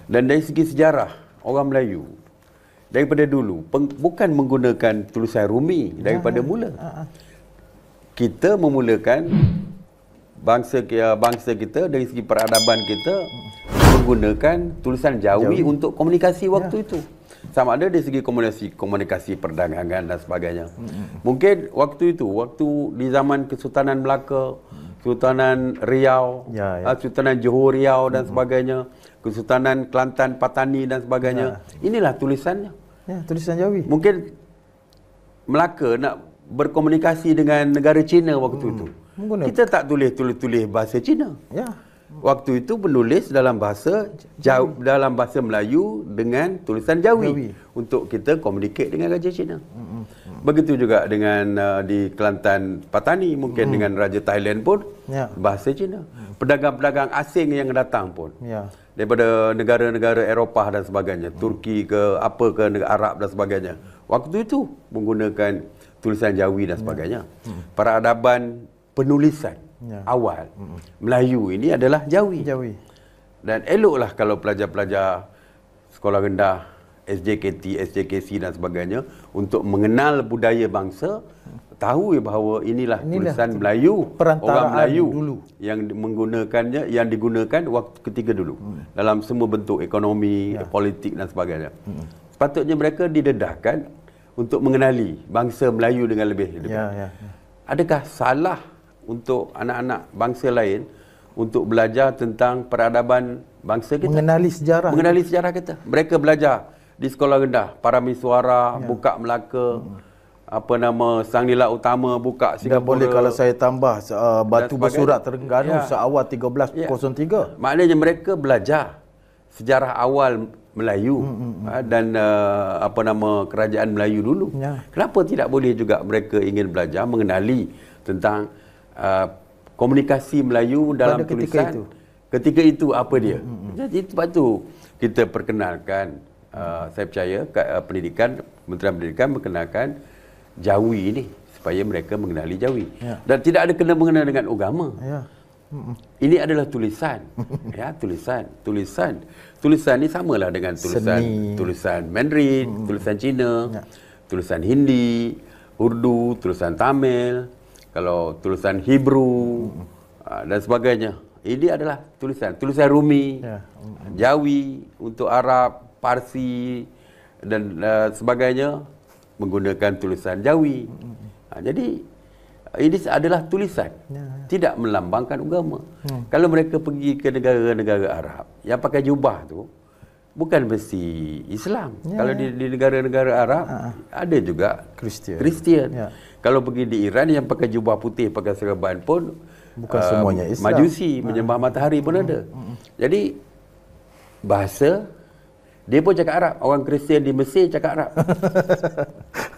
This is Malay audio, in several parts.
Dan dari segi sejarah, orang Melayu daripada dulu bukan menggunakan tulisan Rumi daripada mula. Kita memulakan bangsa kita dari segi peradaban kita menggunakan tulisan Jawi untuk komunikasi waktu itu. Sama ada dari segi komunikasi perdagangan dan sebagainya. Mungkin waktu itu, waktu di zaman Kesultanan Melaka, Kesultanan Riau, Kesultanan Johor Riau dan sebagainya, Kesultanan Kelantan Patani dan sebagainya. Inilah tulisannya. Tulisan Jawi. Mungkin Melaka nak berkomunikasi dengan negara China waktu itu. Kita tak tulis bahasa Cina. Waktu itu penulis dalam bahasa Melayu dengan tulisan Jawi untuk kita komunikasi dengan Raja China. Begitu juga dengan di Kelantan Patani, mungkin dengan Raja Thailand pun bahasa Cina. Pedagang-pedagang asing yang datang pun daripada negara-negara Eropah dan sebagainya, Turki ke negara Arab dan sebagainya. Waktu itu menggunakan tulisan Jawi dan sebagainya. Peradaban penulisan awal Melayu ini adalah Jawi. Dan eloklah kalau pelajar-pelajar sekolah rendah, SJKT, SJKC dan sebagainya untuk mengenal budaya bangsa, tahu bahawa inilah tulisan Melayu, orang Melayu dulu yang menggunakannya, yang digunakan waktu ketiga dulu dalam semua bentuk ekonomi, politik dan sebagainya. Sepatutnya mereka didedahkan untuk mengenali bangsa Melayu dengan lebih dekat. Adakah salah untuk anak-anak bangsa lain untuk belajar tentang peradaban bangsa kita? Mengenali sejarah kita. Mereka belajar di sekolah rendah, Parameswara, Buka Melaka, Sang Nila Utama, Buka Singapura. Dan boleh kalau saya tambah Batu Bersurat Terengganu seawal 1303. Maknanya mereka belajar sejarah awal Melayu dan kerajaan Melayu dulu. Kenapa tidak boleh juga mereka ingin belajar mengenali tentang komunikasi Melayu dalam tulisan ketika itu apa dia. Jadi sebab tu kita perkenalkan, saya percaya Kementerian Pendidikan perkenalkan Jawi ini supaya mereka mengenali Jawi. Dan tidak ada kena-mengena dengan agama. Ini adalah tulisan. Tulisan ni samalah dengan tulisan Mandarin, tulisan Cina, tulisan Hindi, Urdu, tulisan Tamil, kalau tulisan Hebrew dan sebagainya. Ini adalah tulisan Rumi, Jawi untuk Arab, Parsi dan sebagainya menggunakan tulisan Jawi. Jadi ini adalah tulisan, tidak melambangkan agama. Kalau mereka pergi ke negara-negara Arab yang pakai jubah tu bukan mesti Islam. Kalau di negara-negara Arab ada juga Kristian. Kalau pergi di Iran yang pakai jubah putih, pakai serban pun bukan semuanya Islam. Majusi, menyembah matahari pun ada. Jadi bahasa dia pun cakap Arab. Orang Kristian di Mesir cakap Arab.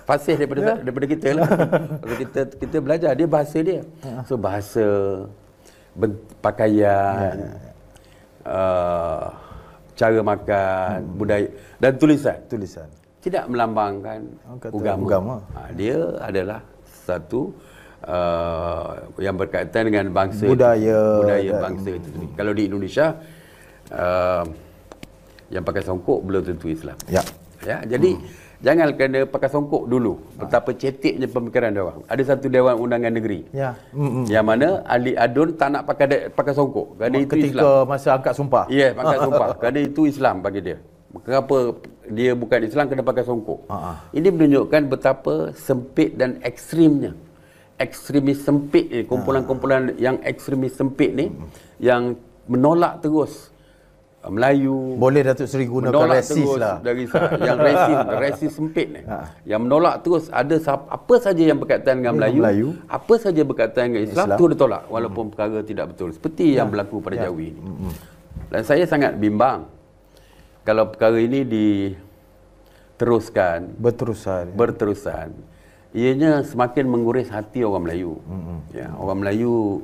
Fasih daripada kita lah. Kalau kita belajar dia bahasa dia. So bahasa, pakaian, cara makan, budaya dan tulisan. Tidak melambangkan agama. Dia adalah satu yang berkaitan dengan bangsa, budaya bangsa itu sendiri. Kalau di Indonesia yang pakai songkok belum tentu Islam. Jadi jangan kena pakai songkok dulu. Betapa ceteknya pemikiran dia orang. Ada satu Dewan Undangan Negeri yang mana ahli adun tak nak pakai songkok kerana itu Islam. Ketika masa angkat sumpah. Angkat sumpah. Kerana itu Islam bagi dia. Kenapa dia bukan Islam kena pakai songkok? Ini menunjukkan betapa sempit dan ekstrimnya. Ekstremis sempit ni, kumpulan-kumpulan yang ekstremis sempit ni yang menolak terus Melayu. Boleh Datuk Seri gunakan resis lah. Dari yang resis sempit ni. Yang menolak terus ada apa saja yang berkaitan dengan Melayu, apa saja berkaitan dengan Islam tu dia tolak walaupun perkara tidak betul. Seperti yang berlaku pada Jawi ni. Dan saya sangat bimbang kalau perkara ini berterusan. Ianya semakin menguris hati orang Melayu. Orang Melayu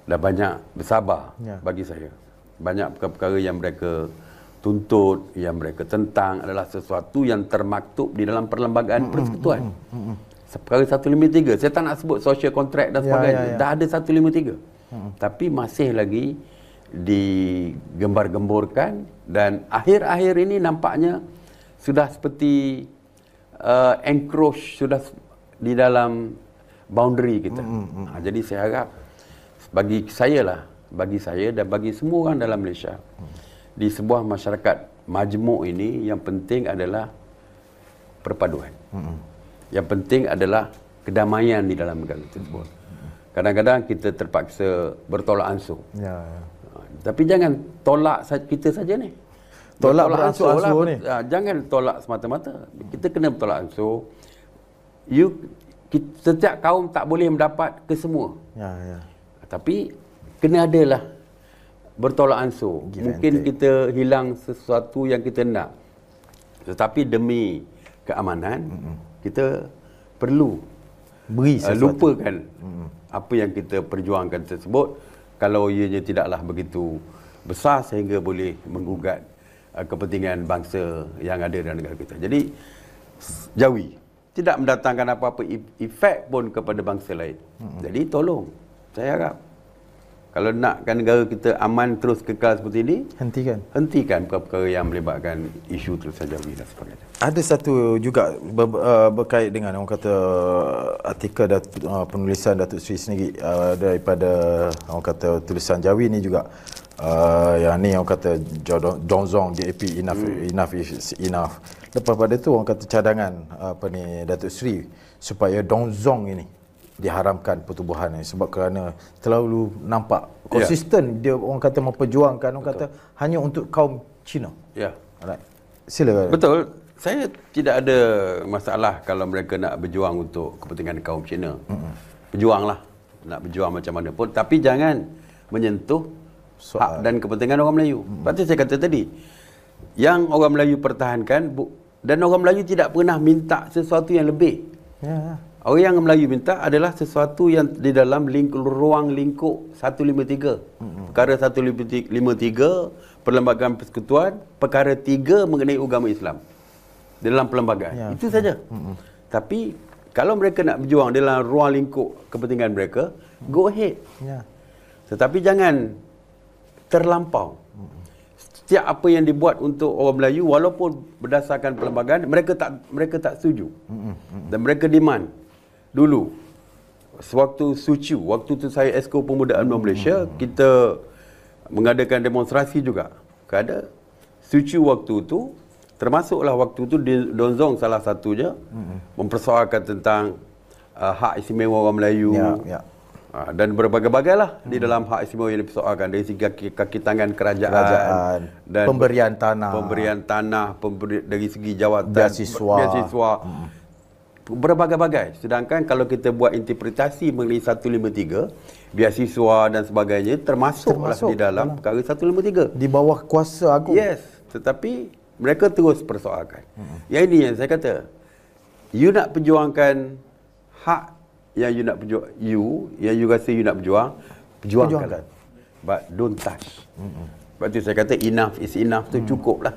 dah banyak bersabar bagi saya. Banyak perkara-perkara yang mereka tuntut, yang mereka tentang adalah sesuatu yang termaktub di dalam perlembagaan persekutuan. Perkara 153, saya tak nak sebut social contract dan sebagainya. Dah ada 153. Tapi masih lagi digembar-gemborkan, dan akhir-akhir ini nampaknya sudah seperti encroach, sudah di dalam boundary kita. Jadi saya harap bagi saya dan bagi semua orang dalam Malaysia, di sebuah masyarakat majmuk ini, yang penting adalah perpaduan. Yang penting adalah kedamaian di dalam negara tersebut. Kadang-kadang kita terpaksa bertolak ansur. Tapi jangan tolak kita saja ni. Tolak beransur-ansur ni. Jangan tolak semata-mata. Kita kena bertolak ansur. Setiap kaum tak boleh mendapat kesemua. Tapi kena adalah bertolak ansur. Mungkin kita hilang sesuatu yang kita nak. Tetapi demi keamanan, kita perlu lupakan apa yang kita perjuangkan tersebut, kalau ianya tidaklah begitu besar sehingga boleh menggugat kepentingan bangsa yang ada dalam negara kita. Jadi jauhi, tidak mendatangkan apa-apa efek pun kepada bangsa lain. Jadi tolong, saya harap kalau nakkan negara kita aman terus kekal seperti ini, hentikan perkara-perkara yang melibatkan isu terusan jauhi dan sebagainya. Ada satu juga berkait dengan orang kata artikel penulisan Datuk Seri sendiri daripada orang kata tulisan Jawi ni juga, yang ni orang kata Donzong JAP, enough is enough. Lepas pada tu orang kata cadangan Datuk Seri supaya Donzong ini diharamkan pertubuhan ini, sebab kerana terlalu nampak konsisten dia orang kata memperjuangkan orang kata hanya untuk kaum Cina. Alright. Silakan. Betul. Saya tidak ada masalah kalau mereka nak berjuang untuk kepentingan kaum Cina. Berjuanglah. Nak berjuang macam mana pun, tapi jangan menyentuh hak dan kepentingan orang Melayu. Seperti saya kata tadi, yang orang Melayu pertahankan, dan orang Melayu tidak pernah minta sesuatu yang lebih. Orang yang Melayu minta adalah sesuatu yang di dalam ruang lingkup 153. Perkara 153, Perlembagaan Persekutuan, perkara 3 mengenai agama Islam dalam perlembagaan. Itu saja. Tapi kalau mereka nak berjuang dalam ruang lingkup kepentingan mereka, go ahead. Tetapi jangan terlampau. Setiap apa yang dibuat untuk orang Melayu, walaupun berdasarkan perlembagaan, mereka tak setuju. Dan mereka demand. Dulu sewaktu Suciu, waktu tu saya Esko Pemudaan Malaysia, kita mengadakan demonstrasi juga. Ada Suciu waktu tu, termasuklah waktu tu Donzong salah satunya, mempersoalkan tentang hak istimewa orang Melayu. Dan berbagai-bagai lah di dalam hak istimewa yang dipersoalkan, dari segi kaki tangan kerajaan dan pemberian tanah, dari segi jawatan, beasiswa. Berbagai-bagai. Sedangkan kalau kita buat interpretasi mengenai 153, beasiswa dan sebagainya termasuklah di dalam perkara 153. Di bawah kuasa agung. Yes. Tetapi mereka terus persoalkan. Yang ini yang saya kata, you nak perjuangkan hak yang you nak perjuang, yang you rasa you nak perjuangkan. But don't touch. Sebab tu saya kata enough is enough tu cukup lah.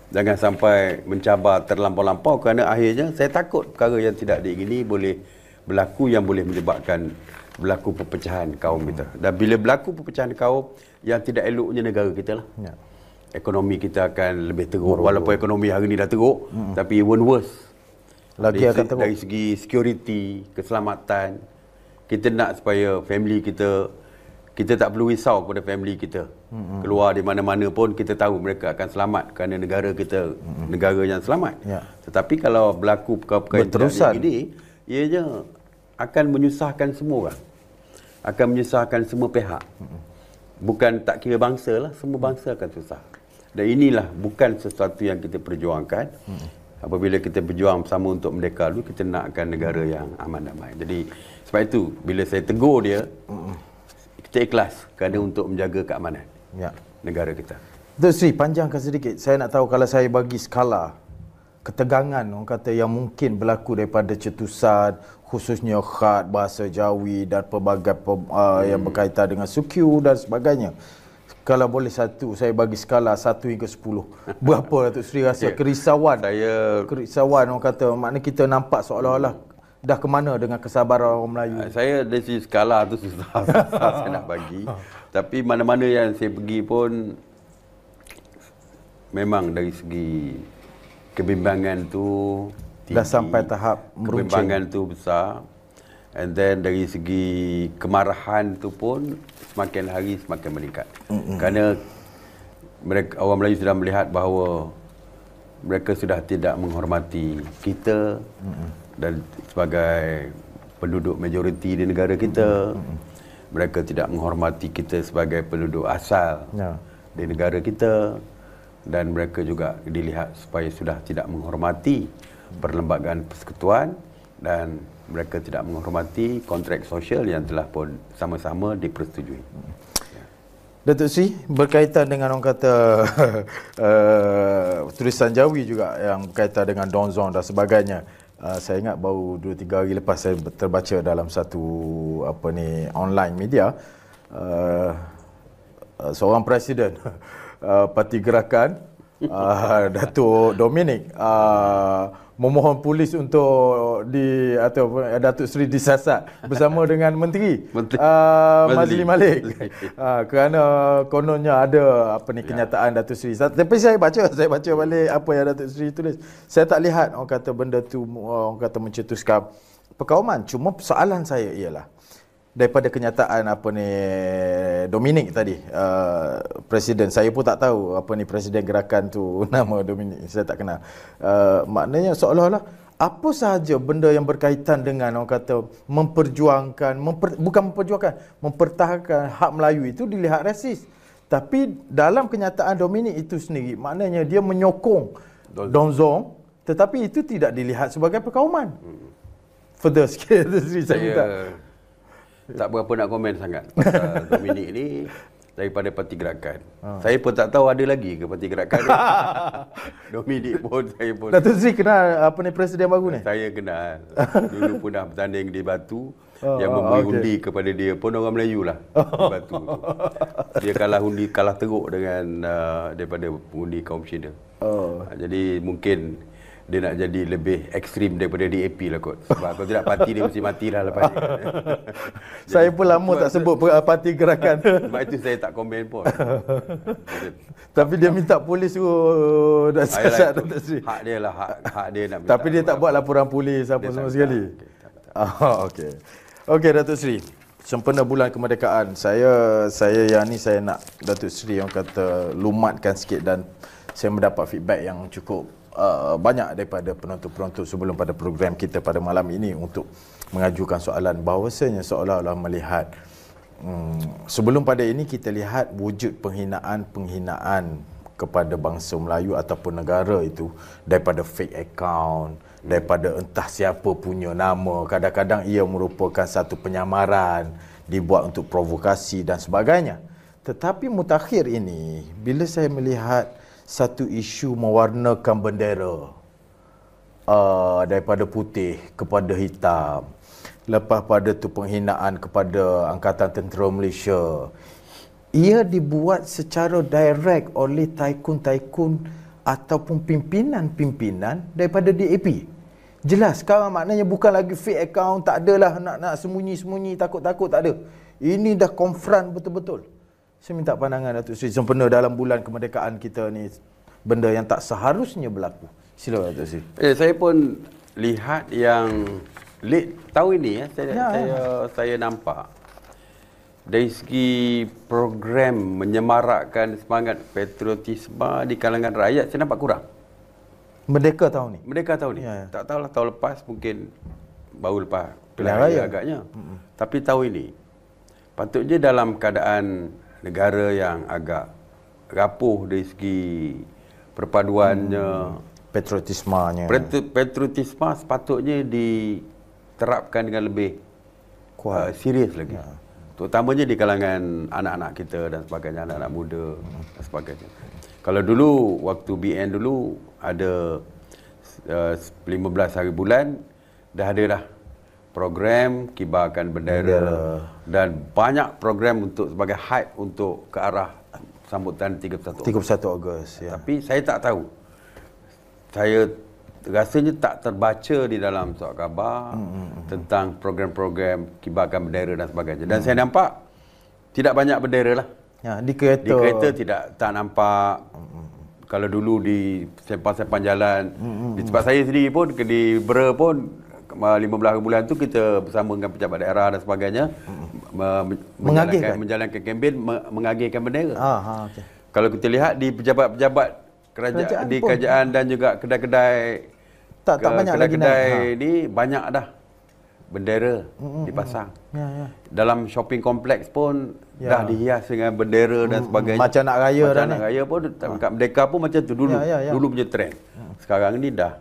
Jangan sampai mencabar terlampau-lampau, kerana akhirnya saya takut perkara yang tidak diingini boleh berlaku, yang boleh menyebabkan berlaku perpecahan kaum kita. Dan bila berlaku perpecahan kaum, yang tidak eloknya negara kita lah. Ekonomi kita akan lebih teruk. Walaupun ekonomi hari ni dah teruk, tapi even worse. Dari segi security, keselamatan, kita nak supaya family kita tak perlu risau pada family kita. Keluar di mana-mana pun kita tahu mereka akan selamat, kerana negara kita negara yang selamat. Tetapi kalau berlaku perkara-perkara yang ini, ianya akan menyusahkan semua orang. Akan menyusahkan semua pihak. Bukan tak kira bangsa lah, semua bangsa akan susah. Dan inilah bukan sesuatu yang kita perjuangkan. Apabila kita berjuang bersama untuk merdeka dulu, kita nakkan negara yang aman damai. Jadi sebab itu bila saya tegur dia, kita ikhlas kerana untuk menjaga keamanan negara kita. Datuk Seri, panjangkan sedikit. Saya nak tahu, kalau saya bagi skala ketegangan orang kata yang mungkin berlaku daripada cetusan, khususnya khat bahasa Jawi dan pelbagai yang berkaitan dengan Sukiu dan sebagainya. Kalau boleh saya bagi skala 1 hingga 10. Berapa Datuk Seri rasa kerisauan? Kerisauan orang kata, maknanya kita nampak seolah-olah dah ke mana dengan kesabaran orang Melayu? Saya dari segi skala tu susah saya nak bagi. Tapi mana-mana yang saya pergi pun memang dari segi kebimbangan tu tinggi, dah sampai tahap meruncing. Kebimbangan tu besar. And then dari segi kemarahan tu pun semakin hari semakin meningkat. Kerana mereka, orang Melayu sudah melihat bahawa mereka sudah tidak menghormati kita dan sebagai penduduk majoriti di negara kita. Mereka tidak menghormati kita sebagai penduduk asal di negara kita, dan mereka juga dilihat supaya sudah tidak menghormati perlembagaan persekutuan, dan mereka tidak menghormati kontrak sosial yang telah pun sama-sama dipersetujui. Datuk Sri, berkaitan dengan orang kata tulisan Jawi juga yang berkaitan dengan Donzon dan sebagainya. Saya ingat baru 2-3 hari lepas saya terbaca dalam satu online media, seorang presiden Parti Gerakan Datuk Dominic memohon polis untuk Datuk Seri disasat bersama dengan Menteri Mazli Malik kerana kononnya ada kenyataan Datuk Seri. Tapi saya baca balik apa yang Datuk Seri tulis. Saya tak lihat orang kata benda tu orang kata mencetuskan perkauman. Cuma soalan saya ialah daripada kenyataan Dominic tadi, presiden, saya pun tak tahu presiden gerakan tu nama Dominic, saya tak kenal. Maknanya seolah-olah apa sahaja benda yang berkaitan dengan orang kata memperjuangkan, mempertahankan hak Melayu itu dilihat rasis. Tapi dalam kenyataan Dominic itu sendiri, maknanya dia menyokong Donzon, tetapi itu tidak dilihat sebagai perkauman. Further sikit, saya minta. Tak berapa nak komen sangat pasal Dominic ni daripada Parti Gerakan. Saya pun tak tahu ada lagi ke Parti Gerakan. Dominic pun saya pun. Datuk Sri kenal presiden baru ni? Saya kenal. Dulu pun dah bertanding di Batu. Yang memberi undi kepada dia pun orang Melayu lah di Batu tu. Dia kalah teruk dengan daripada undi kaum Cina. Jadi mungkin dia nak jadi lebih ekstrim daripada DAP lah kot. Sebab kalau tidak parti dia mesti matilah lepas ni. Saya pun lama tak sebut Parti Gerakan. Sebab itu saya tak komen pun. Tapi dia minta polis suruh dah siasat Datuk Sri. Hak dia lah, hak dia nak minta. Tapi dia tak buat laporan polis apa semua sekali. Okey. Okey Datuk Sri. Sempena bulan kemerdekaan, saya yang ni saya nak Datuk Sri yang kata lumatkan sikit, dan saya mendapat feedback yang cukup banyak daripada penonton-penonton sebelum pada program kita pada malam ini untuk mengajukan soalan bahawasanya seolah-olah melihat sebelum pada ini kita lihat wujud penghinaan kepada bangsa Melayu ataupun negara itu daripada fake account, daripada entah siapa punya nama, kadang-kadang ia merupakan satu penyamaran dibuat untuk provokasi dan sebagainya. Tetapi mutakhir ini bila saya melihat satu isu mewarnakan bendera daripada putih kepada hitam, lepas pada tu penghinaan kepada Angkatan Tentera Malaysia, ia dibuat secara direct oleh taikun-taikun ataupun pimpinan-pimpinan daripada DAP. Jelas sekarang maknanya bukan lagi fake account, tak adalah nak sembunyi-sembunyi, takut-takut, tak ada. Ini dah confront betul-betul. Saya minta pandangan Datuk Sri sempena dalam bulan kemerdekaan kita ni, benda yang tak seharusnya berlaku. Sila Datuk Sri. Saya pun lihat yang tahun ini saya nampak dari segi program menyemarakkan semangat patriotisme di kalangan rakyat, saya nampak kurang. Merdeka tahun ni? Merdeka tahun ni. Tak tahulah tahun lepas mungkin baru lepas pilihan raya agaknya. Tapi tahun ini patutnya dalam keadaan negara yang agak rapuh dari segi perpaduannya, patriotisme sepatutnya diterapkan dengan lebih serius lagi. Terutamanya di kalangan anak-anak kita dan sebagainya, anak-anak muda dan sebagainya. Kalau dulu waktu BN dulu ada 15 hari bulan dah ada dah program kibarkan bendera dan banyak program untuk sebagai hype untuk ke arah sambutan 31 Ogos. Ya. Tapi saya tak tahu. Saya rasanya tak terbaca di dalam surat khabar tentang program-program kibarkan bendera dan sebagainya. Dan saya nampak tidak banyak bendera lah. Ya, di kereta. Di kereta tak nampak. Kalau dulu di sempang-sempang jalan, di tempat saya sendiri pun, di Bera pun 15 bulan tu kita bersama dengan pejabat daerah dan sebagainya menjalankan kempen mengagihkan bendera. Okay. Kalau kita lihat di pejabat-pejabat kerajaan dan juga kedai-kedai tak banyak lagi kedai ni banyak dah bendera dipasang. Dalam shopping kompleks pun dah dihias dengan bendera dan sebagainya. Macam nak raya dah nak raya pun kat Merdeka pun macam tu dulu. Dulu punya trend. Sekarang ni dah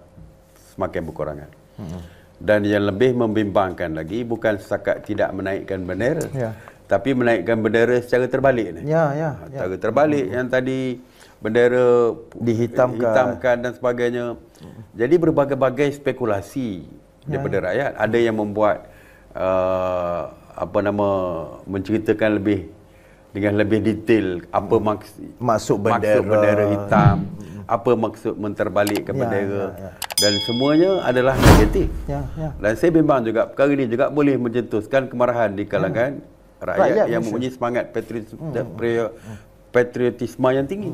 semakin berkurangan. Dan yang lebih membimbangkan lagi bukan setakat tidak menaikkan bendera, tapi menaikkan bendera secara terbalik ni. Secara terbalik yang tadi bendera dihitamkan dan sebagainya. Jadi berbagai-bagai spekulasi daripada rakyat. Ada yang membuat menceritakan dengan lebih detail apa maksud bendera hitam, apa maksud menterbalikkan bendera. Dan semuanya adalah negatif. Dan saya bimbang juga perkara ini juga boleh mencetuskan kemarahan di kalangan rakyat yang mempunyai semangat patriotisme yang tinggi.